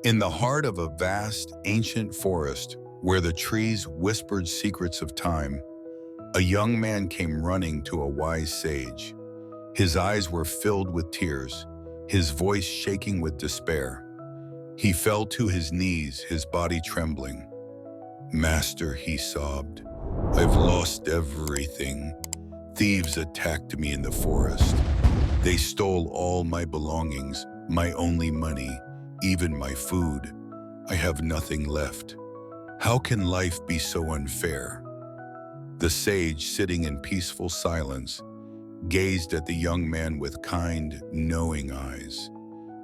In the heart of a vast, ancient forest, where the trees whispered secrets of time, a young man came running to a wise sage. His eyes were filled with tears, his voice shaking with despair. He fell to his knees, his body trembling. "Master," he sobbed, "I've lost everything. Thieves attacked me in the forest. They stole all my belongings, my only money, even my food. I have nothing left. How can life be so unfair?" The sage, sitting in peaceful silence, gazed at the young man with kind, knowing eyes.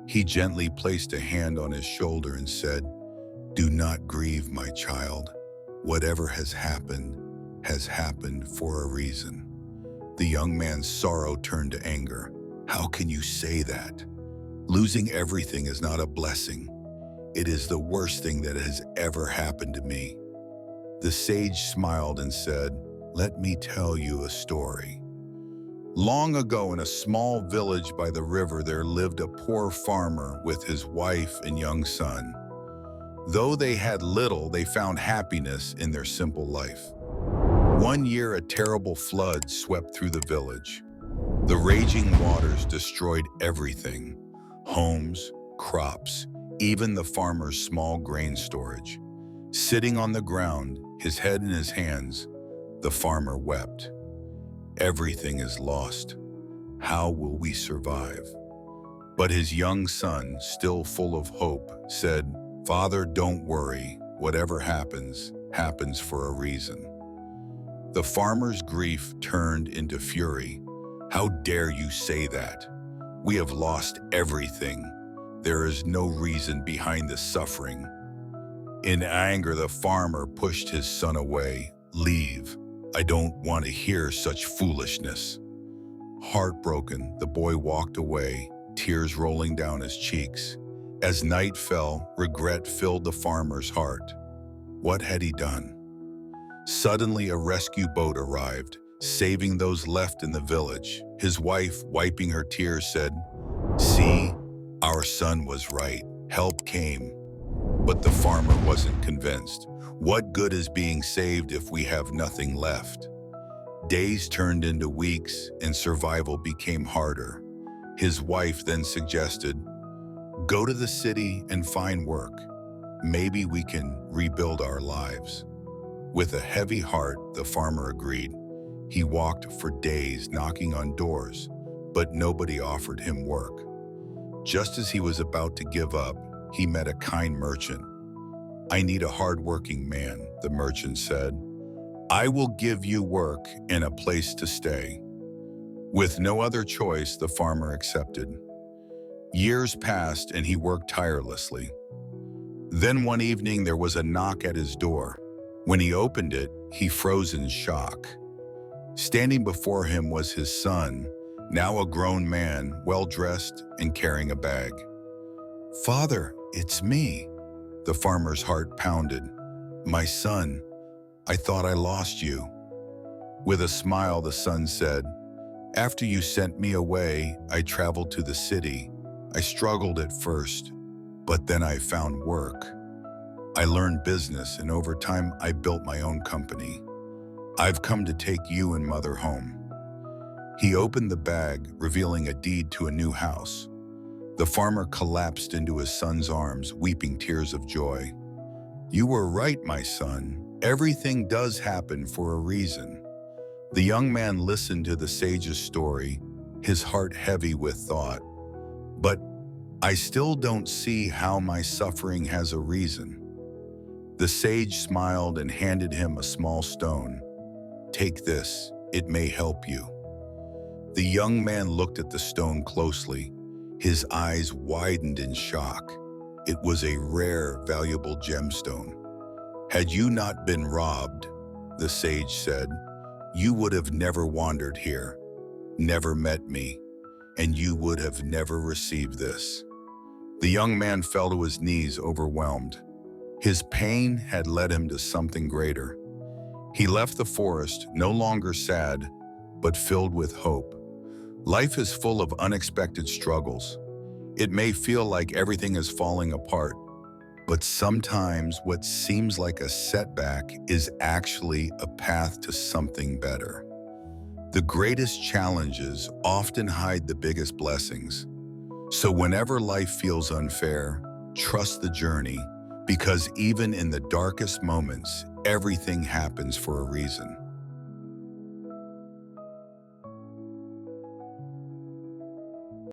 He gently placed a hand on his shoulder and said, "Do not grieve, my child. Whatever has happened for a reason." The young man's sorrow turned to anger. "How can you say that? Losing everything is not a blessing. It is the worst thing that has ever happened to me." The sage smiled and said, "Let me tell you a story. Long ago, in a small village by the river, there lived a poor farmer with his wife and young son. Though they had little, they found happiness in their simple life. One year, a terrible flood swept through the village. The raging waters destroyed everything: homes, crops, even the farmer's small grain storage. Sitting on the ground, his head in his hands, the farmer wept. "Everything is lost. How will we survive?" But his young son, still full of hope, said, "Father, don't worry. Whatever happens, happens for a reason." The farmer's grief turned into fury. "How dare you say that? We have lost everything. There is no reason behind the suffering." In anger, the farmer pushed his son away. "Leave. I don't want to hear such foolishness." Heartbroken, the boy walked away, tears rolling down his cheeks. As night fell, regret filled the farmer's heart. What had he done? Suddenly, a rescue boat arrived, saving those left in the village. His wife, wiping her tears, said, "See, our son was right. Help came." But the farmer wasn't convinced. What good is being saved if we have nothing left? Days turned into weeks, and survival became harder. His wife then suggested, "Go to the city and find work. Maybe we can rebuild our lives." With a heavy heart, the farmer agreed. He walked for days, knocking on doors, but nobody offered him work. Just as he was about to give up, he met a kind merchant. "I need a hard-working man," the merchant said. "I will give you work and a place to stay." With no other choice, the farmer accepted. Years passed and he worked tirelessly. Then one evening there was a knock at his door. When he opened it, he froze in shock. Standing before him was his son, now a grown man, well-dressed and carrying a bag. "Father, it's me." The farmer's heart pounded. "My son, I thought I lost you." With a smile, the son said, "After you sent me away, I traveled to the city. I struggled at first, but then I found work. I learned business, and over time, I built my own company. I've come to take you and Mother home." He opened the bag, revealing a deed to a new house. The farmer collapsed into his son's arms, weeping tears of joy. "You were right, my son. Everything does happen for a reason." The young man listened to the sage's story, his heart heavy with thought. "But I still don't see how my suffering has a reason." The sage smiled and handed him a small stone. "Take this, it may help you." The young man looked at the stone closely. His eyes widened in shock. It was a rare, valuable gemstone. "Had you not been robbed," the sage said, "you would have never wandered here, never met me, and you would have never received this." The young man fell to his knees, overwhelmed. His pain had led him to something greater. He left the forest, no longer sad, but filled with hope. Life is full of unexpected struggles. It may feel like everything is falling apart, But sometimes what seems like a setback is actually a path to something better. The greatest challenges often hide the biggest blessings. So whenever life feels unfair, trust the journey, because even in the darkest moments, everything happens for a reason.